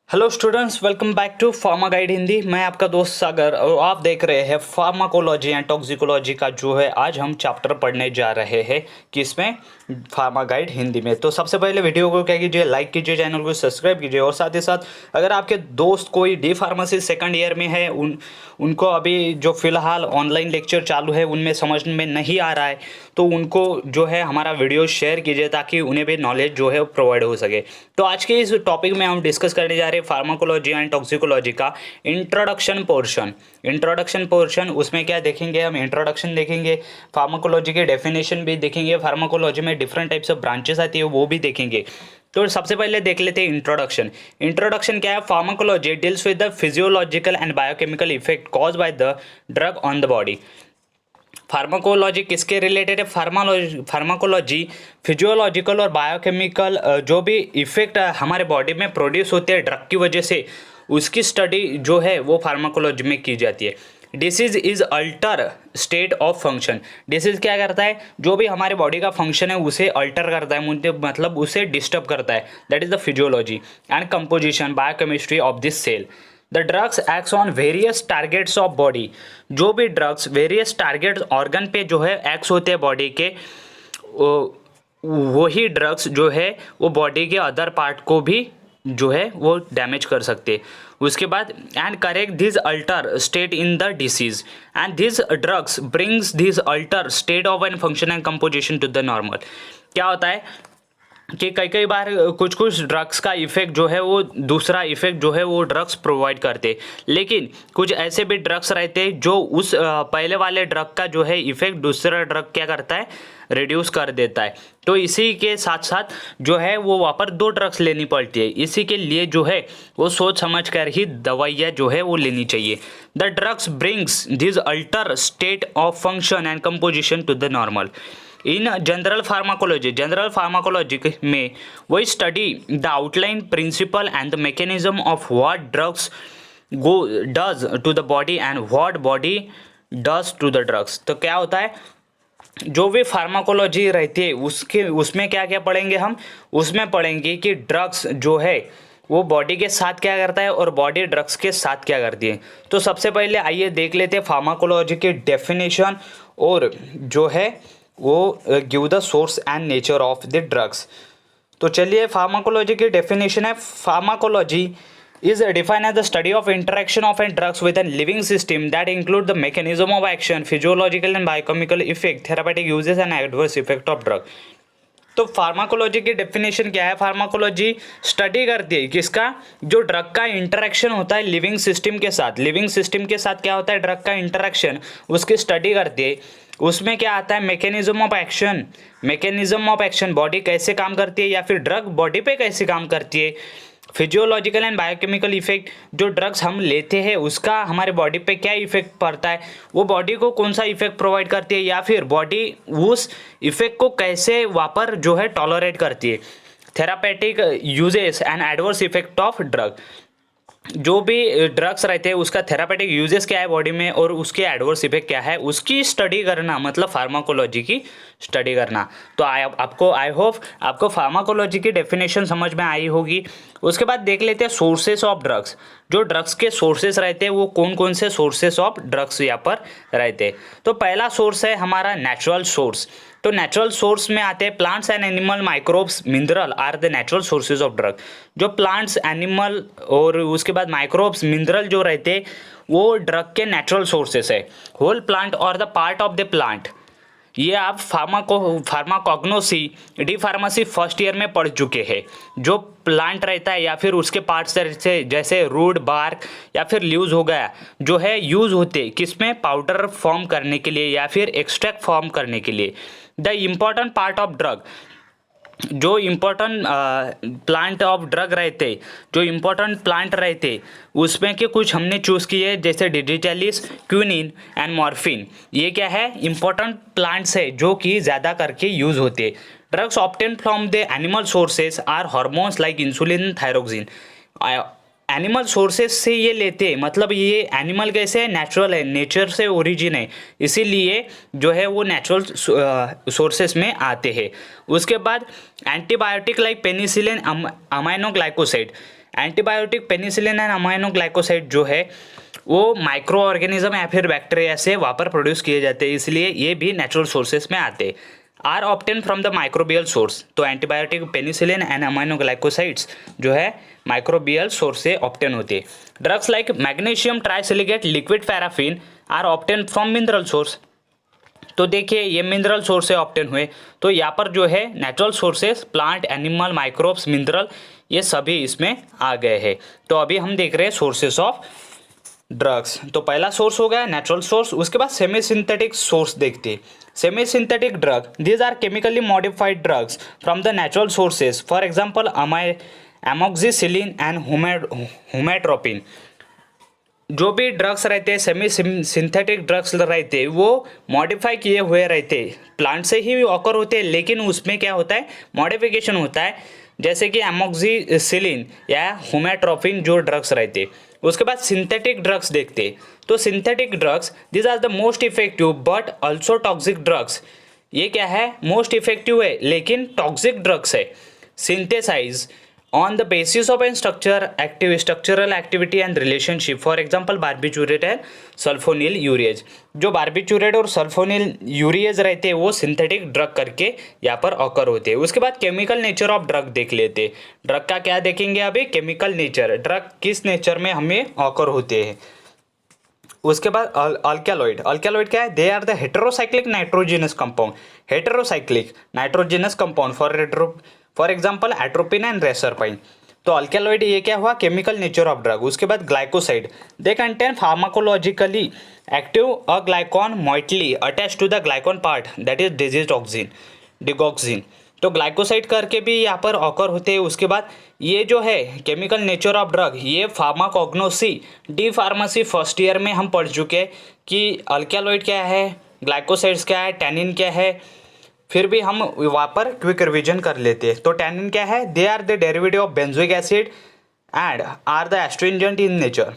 Hello students, welcome back to pharma guide Hindi. मैं आपका दोस्त सागर और आप देख रहे हैं फार्माकोलॉजी एंड टॉक्सिकोलॉजी का जो है आज हम चैप्टर पढ़ने जा रहे हैं किसमें, फार्मा गाइड हिंदी में। तो सबसे पहले वीडियो को क्या कीजिए, लाइक कीजिए, चैनल को सब्सक्राइब कीजिए और साथ ही साथ अगर आपके दोस्त कोई डी फार्मेसी सेकंड ईयर में है, उनको अभी जो फिलहाल ऑनलाइन लेक्चर चालू है उनमें समझ में नहीं आ रहा है तो उनको जो है हमारा वीडियो शेयर कीजिए ताकि उन्हें भी नॉलेज जो है प्रोवाइड हो सके। तो आज के इस टॉपिक में हम डिस्कस करने जा रहे हैं फार्माकोलॉजी एंड टॉक्सिकोलॉजी का इंट्रोडक्शन पोर्शन। उसमें क्या देखेंगे हम, इंट्रोडक्शन देखेंगे, फार्माकोलॉजी के डेफिनेशन भी देखेंगे, फार्माकोलॉजी में डिफरेंट टाइप्स ऑफ ब्रांचेस आती है वो भी देखेंगे। तो सबसे पहले देख लेते हैं इंट्रोडक्शन क्या है। Pharmacology deals with the physiological and biochemical effect cause by the drug on the body. Pharmacology किसके रिलेटेड है? फार्माकोलॉजी फिजियोलॉजिकल और बायोकेमिकल जो भी इफेक्ट हमारे बॉडी में प्रोड्यूस होते हैं ड्रग की वजह से, उसकी स्टडी जो है वो फार्माकोलॉजी में की जाती है। Disease is alter state of function. Disease क्या करता है, जो भी हमारे बॉडी का फंक्शन है उसे अल्टर करता है, मतलब उसे डिस्टर्ब करता है। That is the physiology and composition biochemistry of this cell. The drugs acts on various targets of body. जो भी ड्रग्स वेरियस टारगेट्स ऑर्गन पे जो है एक्ट्स होते हैं बॉडी के, वही ड्रग्स जो है वो बॉडी के अदर पार्ट को भी जो है वो डैमेज कर सकते। उसके बाद and correct this alter state in the disease and this drugs brings this alter state of an function and composition to the normal. क्या होता है कि कई बार कुछ ड्रग्स का इफेक्ट जो है वो दूसरा इफेक्ट जो है वो ड्रग्स प्रोवाइड करते, लेकिन कुछ ऐसे भी ड्रग्स रहते हैं जो उस पहले वाले ड्रग का जो है इफेक्ट दूसरा ड्रग क्या करता है, रिड्यूस कर देता है। तो इसी के साथ साथ जो है वो वहाँ पर दो ड्रग्स लेनी पड़ती है। इसी के लिए जो है वो सोच समझ कर ही दवाइयाँ जो है वो लेनी चाहिए। The drugs brings this alter state of function and composition to the normal. In general pharmacology में वही study the outline principle and the mechanism of what drugs does to the body and what body does to the drugs. तो क्या होता है, जो भी pharmacology रहती है उसमें क्या क्या पढ़ेंगे हम, उसमें पढ़ेंगे कि ड्रग्स जो है वो बॉडी के साथ क्या करता है और बॉडी ड्रग्स के साथ क्या करती है। तो सबसे पहले आइए देख लेते हैं फार्माकोलॉजी के डेफिनेशन और जो है वो give the source and nature of the drugs. तो चलिए फार्माकोलॉजी की डेफिनेशन है। Pharmacology is defined as the study of interaction of and drugs with a living system that include the mechanism of action, physiological and biochemical effect, therapeutic uses and adverse effect of drug। तो pharmacology की definition क्या है? Pharmacology study करती है किसका, जो drug का interaction होता है लिविंग सिस्टम के साथ। लिविंग सिस्टम के साथ क्या होता है, ड्रग का इंटरेक्शन, उसकी स्टडी करती है। उसमें क्या आता है, मैकेनिज्म ऑफ एक्शन, बॉडी कैसे काम करती है या फिर ड्रग बॉडी पे कैसे काम करती है। फिजियोलॉजिकल एंड बायोकेमिकल इफेक्ट, जो ड्रग्स हम लेते हैं उसका हमारे बॉडी पे क्या इफेक्ट पड़ता है, वो बॉडी को कौन सा इफेक्ट प्रोवाइड करती है या फिर बॉडी उस इफेक्ट को कैसे वापर जो है टॉलरेट करती है। Therapeutic uses and adverse effect of drug, जो भी ड्रग्स रहते हैं उसका थेरापेटिक यूजेस क्या है बॉडी में और उसके एडवर्स इफेक्ट क्या है, उसकी स्टडी करना, मतलब फार्माकोलॉजी की स्टडी करना। तो आई होप आपको फार्माकोलॉजी की डेफिनेशन समझ में आई होगी। उसके बाद देख लेते हैं सोर्सेस ऑफ ड्रग्स। जो ड्रग्स के सोर्सेस रहते हैं वो कौन कौन से सोर्सेस ऑफ ड्रग्स यहाँ पर रहते हैं। तो पहला सोर्स है हमारा नेचुरल सोर्स। तो नेचुरल सोर्स में आते हैं plants and animal, microbes, mineral are the natural sources of drug. जो प्लांट्स, एनिमल और उसके बाद माइक्रोब्स, मिनरल जो रहते हैं वो ड्रग के नेचुरल सोर्सेस है। होल प्लांट और the part of the plant, ये आप pharmacognosy D pharmacy first year में पढ़ चुके हैं। जो प्लांट रहता है या फिर उसके पार्ट्स से जैसे रूट, बार्क या फिर लीव्स हो गया, जो है यूज़ होते किसमें, पाउडर फॉर्म करने के लिए या फिर एक्सट्रैक्ट फॉर्म करने के लिए। The important part of drug, जो इम्पोर्टेंट प्लांट ऑफ ड्रग रहते, जो इम्पोर्टेंट प्लांट रहते उसमें के कुछ हमने चूज़ किए जैसे डिजिटलिस, क्विनिन एंड मॉर्फिन। ये क्या है, इम्पोर्टेंट प्लांट्स है जो कि ज़्यादा करके यूज़ होते। Drugs obtain from the animal sources are hormones like insulin, thyroxine. Animal sources से ये लेते, मतलब ये एनिमल कैसे है, नेचुरल है, नेचर से ओरिजिन है, इसीलिए जो है वो नेचुरल सोर्सेज में आते हैं। उसके बाद antibiotic like penicillin, amino glycoside, antibiotic penicillin and amino glycoside जो है वो माइक्रो ऑर्गेनिज्म या फिर बैक्टीरिया से वहाँ पर प्रोड्यूस किए जाते हैं, इसलिए ये भी नेचुरल सोर्सेस में आते हैं। Are obtain from the microbial source, तो antibiotic penicillin and aminoglycosides जो है माइक्रोबियल सोर्स से ऑब्टेन होते हैं। Drugs like magnesium trisilicate liquid paraffin are obtain from mineral source, तो देखिए ये मिनरल सोर्स से ऑब्टेन हुए, तो यहाँ पर जो है natural sources plant, animal, microbes, mineral ये सभी इसमें आ गए हैं। तो अभी हम देख रहे हैं सोर्सेस ऑफ ड्रग्स। तो पहला सोर्स हो गया नेचुरल सोर्स, उसके बाद सेमी सिंथेटिक सोर्स देखते हैं। Semi synthetic drug, these are chemically modified drugs from the natural sources, for example amoxicillin and humatropin. जो भी ड्रग्स रहते हैं सेमी सिंथेटिक ड्रग्स रहते हैं वो मॉडिफाई किए हुए रहते हैं, प्लांट से ही ऑकर होते हैं, लेकिन उसमें क्या होता है मॉडिफिकेशन होता है, जैसे कि एमोक्सिसिलिन या हुमेट्रोपिन जो ड्रग्स रहते हैं। उसके बाद सिंथेटिक ड्रग्स देखते, तो synthetic drugs this are the most effective but also toxic drugs. ये क्या है मोस्ट इफेक्टिव है लेकिन टॉक्सिक ड्रग्स है। Synthesize on the basis of an structural activity and relationship, for example barbiturate and sulfonylureas. जो barbiturate और sulphonyl urease रहते हैं वो सिंथेटिक ड्रग करके यहाँ पर ऑकर होते हैं। उसके बाद केमिकल नेचर ऑफ ड्रग देख लेते हैं। ड्रग का क्या देखेंगे अभी, केमिकल नेचर, ड्रग किस नेचर में हमें ऑकर होते हैं। उसके बाद अल्कैलॉइड, अल्कैलॉइड क्या है, they are the heterocyclic nitrogenous compound, heterocyclic nitrogenous compound for example atropine and reserpine. तो अल्कैलॉइड ये क्या हुआ केमिकल नेचर ऑफ ड्रग। उसके बाद glycoside, they contain pharmacologically active aglycone moiety attached to the glycone part that is digoxin. तो glycoside करके भी यहाँ पर ऑकर होते हैं। उसके बाद ये जो है केमिकल नेचर ऑफ ड्रग, ये pharmacognosy D pharmacy first year में हम पढ़ चुके हैं कि अल्कैलॉइड क्या है, ग्लाइकोसाइड्स क्या है, टैनिन क्या है, फिर भी हम वहाँ पर क्विक रिवीजन कर लेते हैं। तो टैनिन क्या है, they are the derivative of benzoic acid and are the astringent in nature.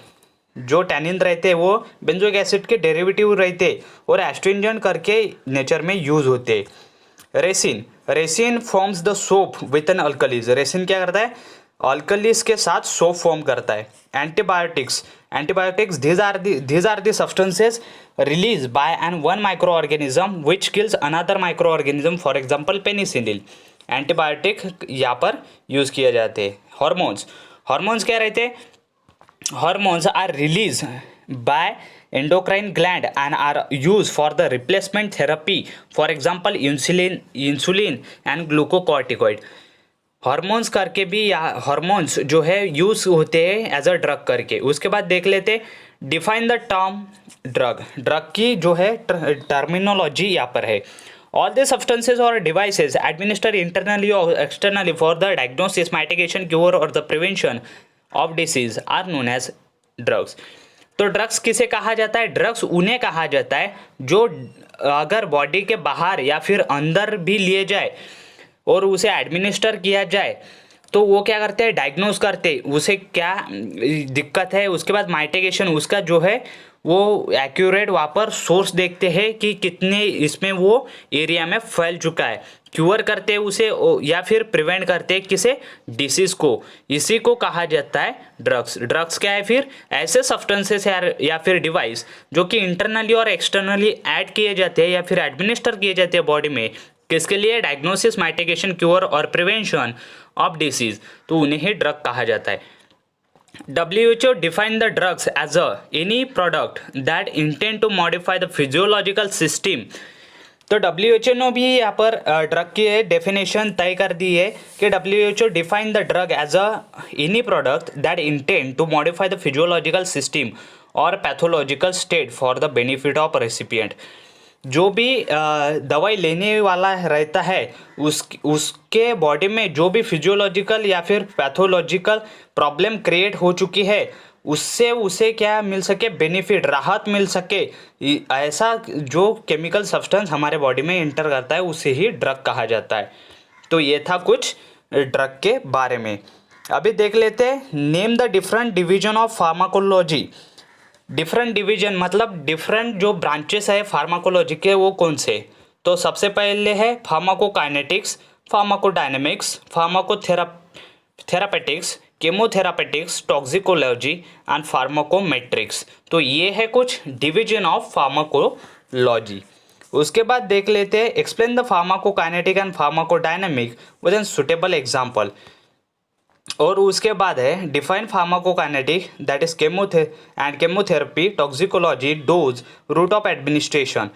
जो टैनिन रहते हैं वो बेंजोइक एसिड के डेरिवेटिव रहते और एस्ट्रिंजेंट करके नेचर में यूज होते। Resin, resin forms the soap with an alkalis, resin क्या करता है अल्कलीज के साथ सोप फॉर्म करता है। Antibiotics, antibiotics these are the substances released by one microorganism which kills another microorganism, for example penicillin. Antibiotic यहाँ पर यूज किए जाते हैं। हॉर्मोन्स, हॉर्मोन्स क्या रहते हैं, hormones are release by endocrine gland and are used for the replacement therapy, for example insulin and glucocorticoid। Hormones करके भी या हार्मोन्स जो है यूज होते हैं एज अ ड्रग करके। उसके बाद देख लेते define the term drug, drug की जो है टर्मिनोलॉजी यहाँ पर है। ऑल द सब्सटेंसेज और डिवाइसेज एडमिनिस्टर इंटरनली और externally for the diagnosis, mitigation, cure और the prevention of disease are known as drugs. तो ड्रग्स किसे कहा जाता है, ड्रग्स उन्हें कहा जाता है जो अगर बॉडी के बाहर या फिर अंदर भी लिए जाए और उसे एडमिनिस्टर किया जाए तो वो क्या करते हैं डायग्नोस करते हैं उसे क्या दिक्कत है। उसके बाद माइटिगेशन, उसका जो है वो एक्यूरेट वहाँ पर सोर्स देखते हैं कि कितने इसमें वो एरिया में फैल चुका है, क्यूर करते हैं उसे या फिर प्रिवेंट करते हैं किसे डिसीज़ को। इसी को कहा जाता है ड्रग्स। ड्रग्स क्या है फिर ऐसे सब्सटेंसेस या फिर डिवाइस जो कि इंटरनली और एक्सटर्नली ऐड किए जाते हैं या फिर एडमिनिस्टर किए जाते हैं बॉडी में, किसके लिए, डायग्नोसिस, माइटिगेशन, क्योर और प्रिवेंशन ऑफ डिसीज, तो उन्हें ही ड्रग कहा जाता है। WHO define the drugs as any product that intend to modify the physiological system। तो WHO ने भी यहाँ पर ड्रग की डेफिनेशन तय कर दी है कि WHO define the drug as any product that intend to modify the physiological system or pathological state for the benefit of recipient। जो भी दवाई लेने वाला रहता है उसके बॉडी में जो भी फिजियोलॉजिकल या फिर पैथोलॉजिकल प्रॉब्लम क्रिएट हो चुकी है उससे उसे क्या मिल सके, बेनिफिट, राहत मिल सके, ऐसा जो केमिकल सब्सटेंस हमारे बॉडी में इंटर करता है उसे ही ड्रग कहा जाता है। तो ये था कुछ ड्रग के बारे में। अभी देख लेते हैं name the different division of pharmacology. Different division मतलब डिफरेंट जो ब्रांचेस है फार्माकोलॉजी के वो कौन से। तो सबसे पहले है फार्माकोकाइनेटिक्स, फार्माकोडायनेमिक्स, फार्माकोथेरापेटिक्स, केमोथेरापेटिक्स, टॉक्सिकोलॉजी एंड फार्माकोमेट्रिक्स। तो ये है कुछ डिवीजन ऑफ फार्माकोलॉजी। उसके बाद देख लेते हैं explain the pharmacokinetic and pharmacodynamic with an suitable example. और उसके बाद है define pharmacokinetic that is chemotherapy, toxicology, dose, route of administration.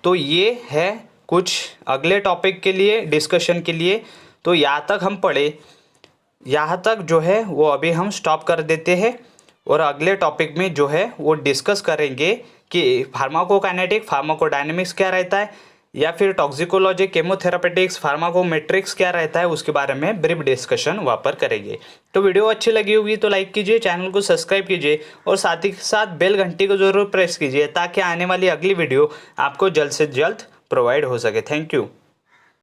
तो ये है कुछ अगले टॉपिक के लिए डिस्कशन के लिए। तो यहाँ तक हम पढ़े, यहाँ तक जो है वो अभी हम स्टॉप कर देते हैं और अगले टॉपिक में जो है वो डिस्कस करेंगे कि फार्माकोकाइनेटिक, फार्माकोडायनेमिक्स क्या रहता है, या फिर टॉक्सिकोलॉजी, केमोथेरापेटिक्स, फार्माकोमेट्रिक्स क्या रहता है, उसके बारे में ब्रीफ डिस्कशन वहाँ पर करेंगे। तो वीडियो अच्छी लगी होगी तो लाइक कीजिए, चैनल को सब्सक्राइब कीजिए और साथ ही साथ बेल घंटी को ज़रूर प्रेस कीजिए ताकि आने वाली अगली वीडियो आपको जल्द से जल्द प्रोवाइड हो सके। Thank you.